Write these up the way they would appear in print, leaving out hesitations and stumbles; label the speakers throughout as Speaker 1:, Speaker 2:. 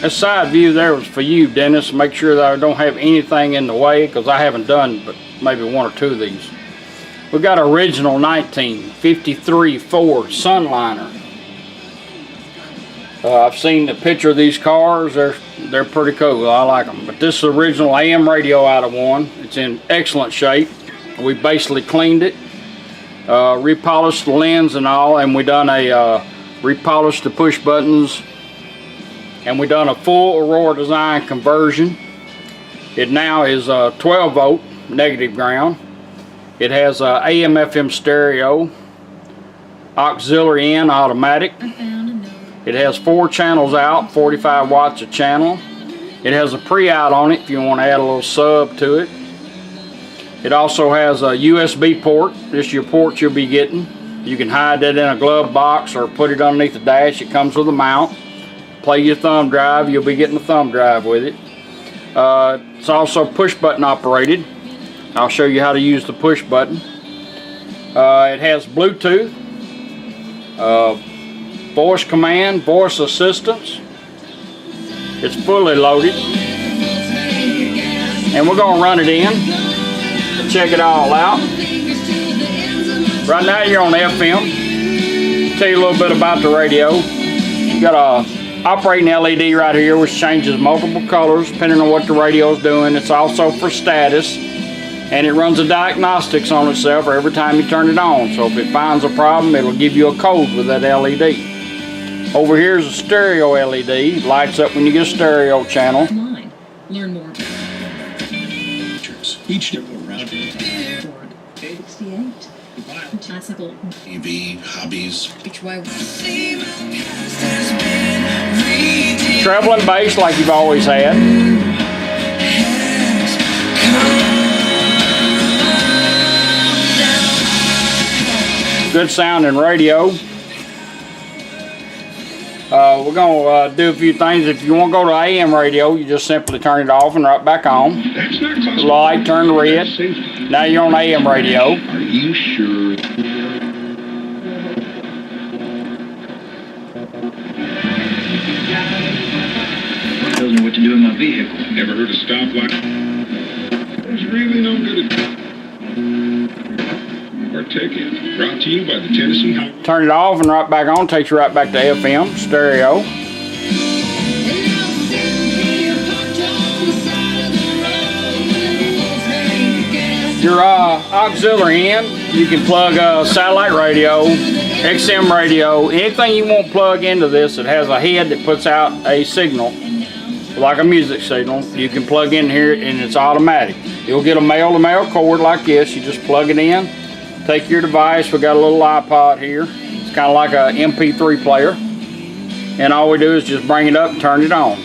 Speaker 1: That side view there was for you, Dennis. Make sure that I don't have anything in the way, because I haven't done but maybe one or two of these. We got original 1953 Ford SunLiner. I've seen the picture of these cars. They're pretty cool. I like them. But this is original AM radio out of one. It's in excellent shape. We basically cleaned it, repolished the lens and all, and we done a repolished the push buttons, and we done a full Aurora Design conversion. It now is 12 volt negative ground. It has AM FM stereo, auxiliary in automatic. It has 4 channels out, 45 watts a channel. It has a pre-out on it if you want to add a little sub to it. It also has a USB port. This is your port you'll be getting. You can hide that in a glove box or put it underneath the dash. It comes with a mount. Play your thumb drive, you'll be getting the thumb drive with it. It's also push button operated. I'll show you how to use the push button. It has Bluetooth, voice command, voice assistance. It's fully loaded. And we're going to run it in. Check it all out. Right now you're on FM. Tell you a little bit about the radio. You got a operating LED right here, which changes multiple colors depending on what the radio is doing. It's also for status, and it runs a diagnostics on itself every time you turn it on. So if it finds a problem, it'll give you a code with that LED. Over here is a stereo LED. It lights up when you get a stereo channel.
Speaker 2: Learn more. Each around Ford 68. Classical.
Speaker 3: EV, hobbies.
Speaker 1: Treble and bass like you've always had. Good sounding radio. We're going to do a few things. If you want to go to AM radio, you just simply turn it off and right back on. The light turned red. Now you're on AM radio.
Speaker 3: Are you sure?
Speaker 4: Tells me what to do in my vehicle.
Speaker 3: Never heard a stoplight? There's really no good at or ticket. Brought to you by the Tennessee Highway.
Speaker 1: Turn it off and right back on. Takes you right back to FM stereo. Your auxiliary in, you can plug satellite radio, XM radio, anything you want to plug into this. It has a head that puts out a signal, like a music signal. You can plug in here and it's automatic. You'll get a male-to-male cord like this. You just plug it in, take your device. We got a little iPod here. It's kind of like a MP3 player. And all we do is just bring it up and turn it on.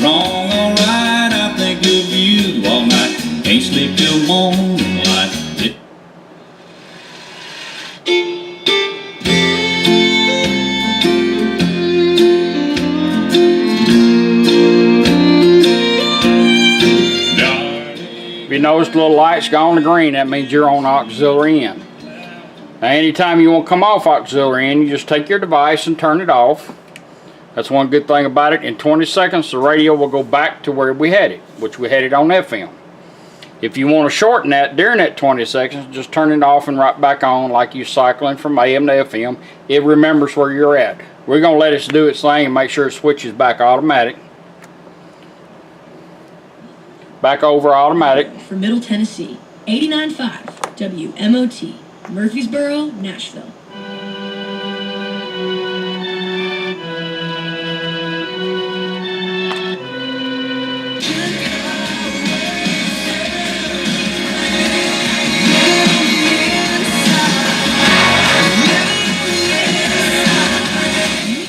Speaker 5: Wrong, alright, I think of you all night. Can't sleep till moonlight.
Speaker 1: If you notice the little light's gone to green, that means you're on auxiliary in. Now anytime you want to come off auxiliary in, you just take your device and turn it off. That's one good thing about it. In 20 seconds the radio will go back to where we had it, which we had it on FM. If you want to shorten that during that 20 seconds, just turn it off and right back on like you're cycling from AM to FM. It remembers where you're at. We're going to let it do its thing and make sure it switches back automatic. Back over automatic.
Speaker 2: For Middle Tennessee, 89.5 WMOT, Murfreesboro, Nashville.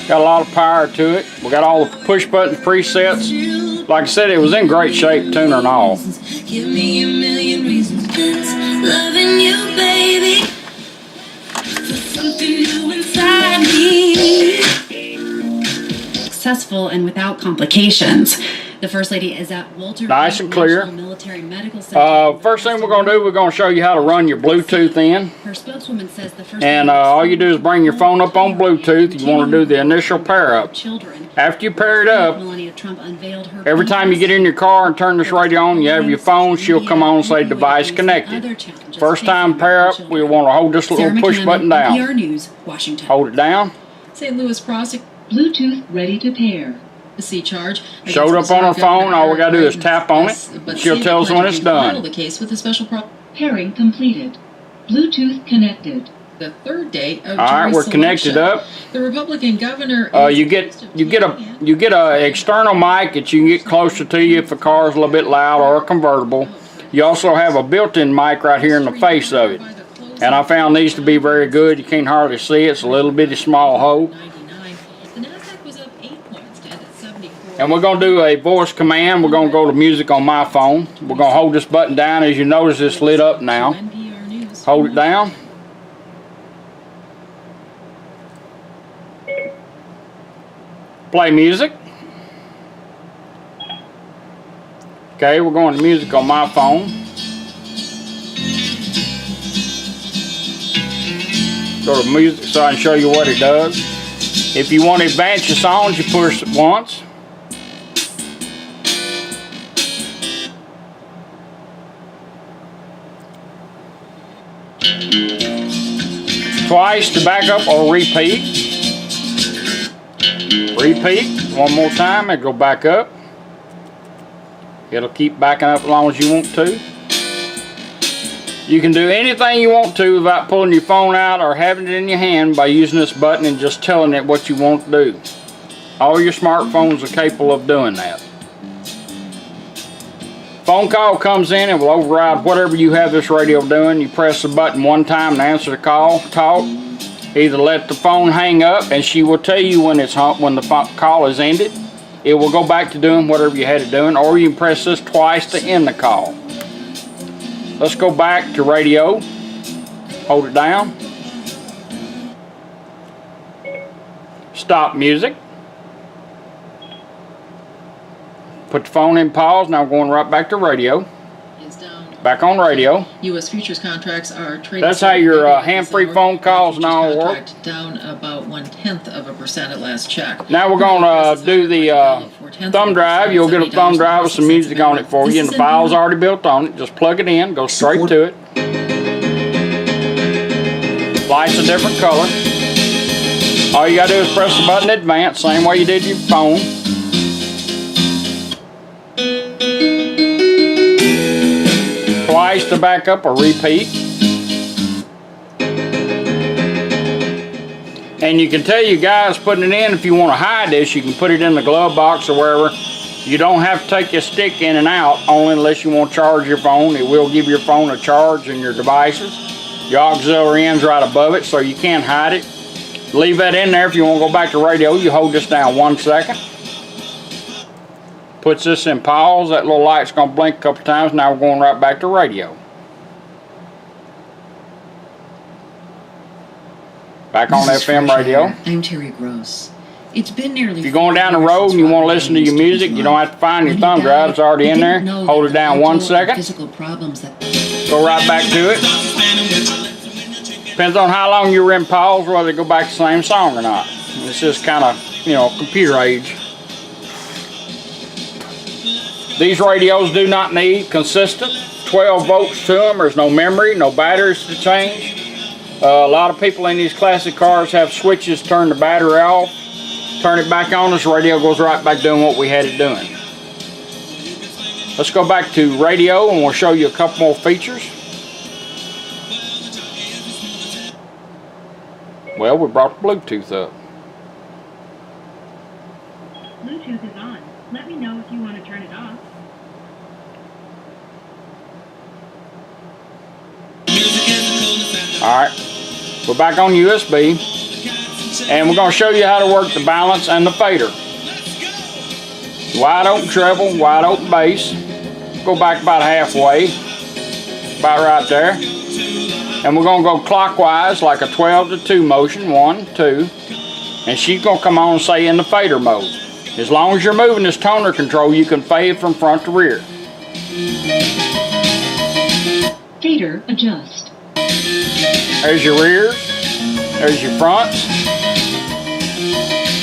Speaker 1: Got a lot of power to it. We got all the push button presets. Like I said, it was in great shape, tuner and all.
Speaker 6: Give me a million reasons. Loving you, baby. There's something new inside me.
Speaker 7: Successful and without complications.
Speaker 2: The First Lady is at Walter
Speaker 1: Nice and clear.
Speaker 2: National Military Medical Center.
Speaker 1: First thing we're going to do, we're going to show you how to run your Bluetooth in.
Speaker 2: Her spokeswoman says the First
Speaker 1: And
Speaker 2: Lady
Speaker 1: all you do is bring your phone up on Bluetooth. You want to do the initial pair up.
Speaker 2: children.
Speaker 1: After you pair it up,
Speaker 2: Melania Trump unveiled her
Speaker 1: every time you get in your car and turn this radio on, you have your phone, she'll come on and say device connected. First time pair up, we want to hold this little push button down.
Speaker 2: PR News, Washington.
Speaker 1: Hold it down.
Speaker 2: St. Louis prosecutor. Bluetooth ready to pair. The C charge.
Speaker 1: Showed up on her phone. All we got to do is tap on it. She'll tell us when it's done.
Speaker 2: The case with a special pairing completed. Bluetooth connected. The third day of
Speaker 1: All right,
Speaker 2: jury
Speaker 1: we're connected
Speaker 2: selection.
Speaker 1: up.
Speaker 2: The Republican governor.
Speaker 1: You get a external mic that you can get closer to you if the car is a little bit loud or a convertible. You also have a built-in mic right here in the face of it, and I found these to be very good. You can't hardly see it. It's a little bitty small hole. And we're going to do a voice command. We're going to go to music on my phone. We're going to hold this button down. As you notice, it's lit up now. Hold it down. Play music. Okay, we're going to music on my phone. Go to music so I can show you what it does. If you want to advance your songs, you push it once. Twice to back up or repeat. Repeat one more time and go back up. It'll keep backing up as long as you want to. You can do anything you want to without pulling your phone out or having it in your hand by using this button and just telling it what you want to do. All your smartphones are capable of doing that. Phone call comes in and will override whatever you have this radio doing. You press the button one time to answer the call, talk. Either let the phone hang up and she will tell you when the call is ended. It will go back to doing whatever you had it doing, or you can press this twice to end the call. Let's go back to radio. Hold it down. Stop music. Put the phone in pause. Now we're going right back to radio. Back on radio.
Speaker 2: U.S. futures contracts are traded.
Speaker 1: That's how your hand-free phone calls and all work.
Speaker 2: Down about 0.1% at last check.
Speaker 1: Now we're going to do the thumb drive. You'll get a thumb drive with some music on it for you, and the file's already built on it. Just plug it in, go straight to it. Light's a different color. All you got to do is press the button advance, same way you did your phone. Twice to back up or repeat. And you can tell you guys putting it in, if you want to hide this, you can put it in the glove box or wherever. You don't have to take your stick in and out, only unless you want to charge your phone. It will give your phone a charge and your devices. Your auxiliary end's right above it, so you can't hide it. Leave that in there. If you want to go back to radio, you hold this down 1 second. Puts this in pause. That little light's going to blink a couple times. Now we're going right back to radio. Back on FM radio.
Speaker 2: I'm Terry Gross. It's been nearly.
Speaker 1: If you're going down the road and you want to listen to your music, you don't have to find your thumb drive. It's already in there. Hold it down 1 second. Go right back to it. Depends on how long you were in pause, whether to go back to the same song or not. It's just kind of, computer age. These radios do not need consistent 12 volts to them. There's no memory, no batteries to change. A lot of people in these classic cars have switches, turn the battery off, turn it back on, this radio goes right back doing what we had it doing. Let's go back to radio and we'll show you a couple more features. Well, we brought the Bluetooth up.
Speaker 7: Bluetooth is on. Let me know if you want to turn it off.
Speaker 1: Alright, we're back on USB, and we're going to show you how to work the balance and the fader. Wide open treble, wide open bass. Go back about halfway, about right there. And we're going to go clockwise like a 12 to 2 motion, 1, 2. And she's going to come on and say in the fader mode. As long as you're moving this toner control, you can fade from front to rear.
Speaker 2: Fader adjust.
Speaker 1: There's your rears. There's your fronts.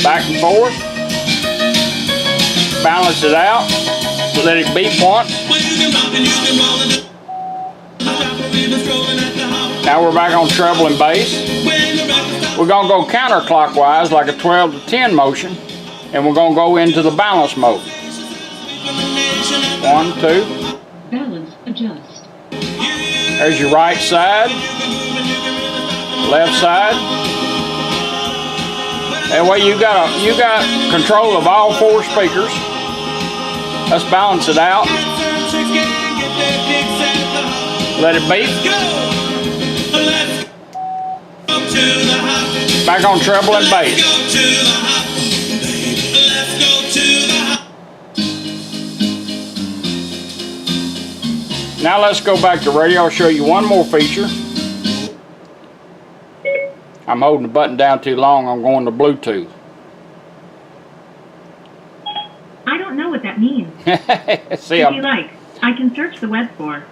Speaker 1: Back and forth. Balance it out. Let it beep once. Now we're back on treble and bass. We're going to go counterclockwise like a 12 to 10 motion. And we're going to go into the balance mode. 1, 2.
Speaker 2: Balance adjust.
Speaker 1: There's your right side. Left side. That way you got control of all 4 speakers. Let's balance it out. Let it beat. Back on treble and bass. Now let's go back to radio. I'll show you one more feature. I'm holding the button down too long. I'm going to Bluetooth.
Speaker 7: I don't know what that means.
Speaker 1: See,
Speaker 7: If you like, I can search the web for.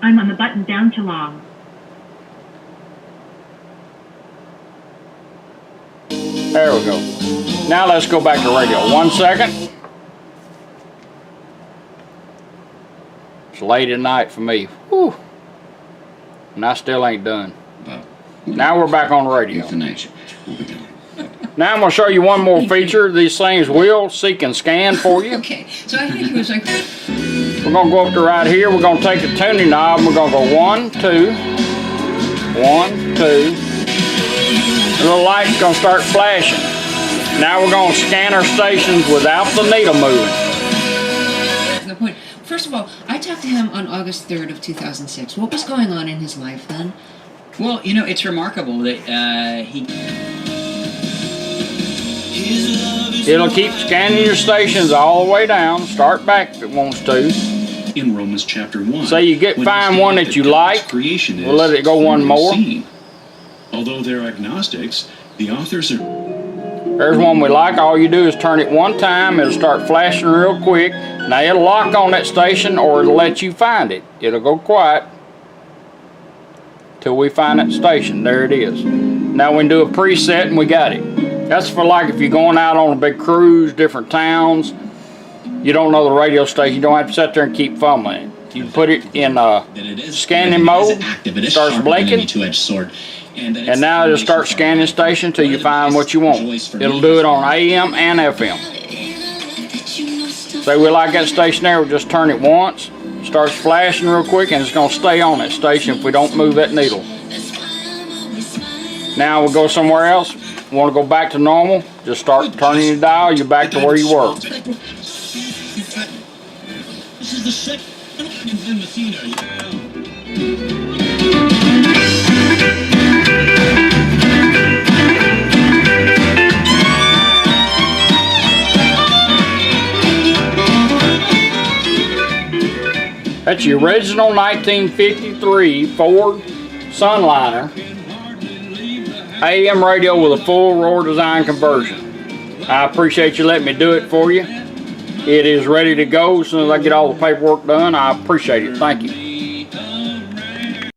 Speaker 7: I'm on the button down too long.
Speaker 1: There we go. Now let's go back to radio. 1 second. It's late at night for me. Whew. And I still ain't done. Now we're back on the radio. Now I'm going to show you one more feature. These things will seek and scan for you.
Speaker 8: Okay, so I think it was like...
Speaker 1: We're going to go up to right here. We're going to take the tuning knob. We're going to go 1, 2. 1, 2. The little light's going to start flashing. Now we're going to scan our stations without the needle moving.
Speaker 8: The point. First of all, I talked to him on August 3rd of 2006. What was going on in his life then?
Speaker 9: Well, you know, it's remarkable that
Speaker 1: It'll keep scanning your stations all the way down. Start back if it wants to.
Speaker 10: In Romans chapter 1.
Speaker 1: Say you find one that you like, we'll let it go one more.
Speaker 10: Although they're agnostics, the authors are...
Speaker 1: There's one we like. All you do is turn it one time. It'll start flashing real quick. Now it'll lock on that station or it'll let you find it. It'll go quiet till we find that station. There it is. Now we can do a preset and we got it. That's for like if you're going out on a big cruise, different towns. You don't know the radio station. You don't have to sit there and keep fumbling it. You put it in scanning mode. It starts blinking. And now it'll start scanning station till you find what you want. It'll do it on AM and FM. Say we like that station there, we'll just turn it once. Starts flashing real quick and it's going to stay on that station if we don't move that needle. Now we'll go somewhere else. Want to go back to normal? Just start turning the dial. You're back to where you were.
Speaker 5: This is the second in Messina.
Speaker 1: That's the original 1953 Ford SunLiner AM radio with a full Aurora Design conversion. I appreciate you letting me do it for you. It is ready to go as soon as I get all the paperwork done. I appreciate it. Thank you.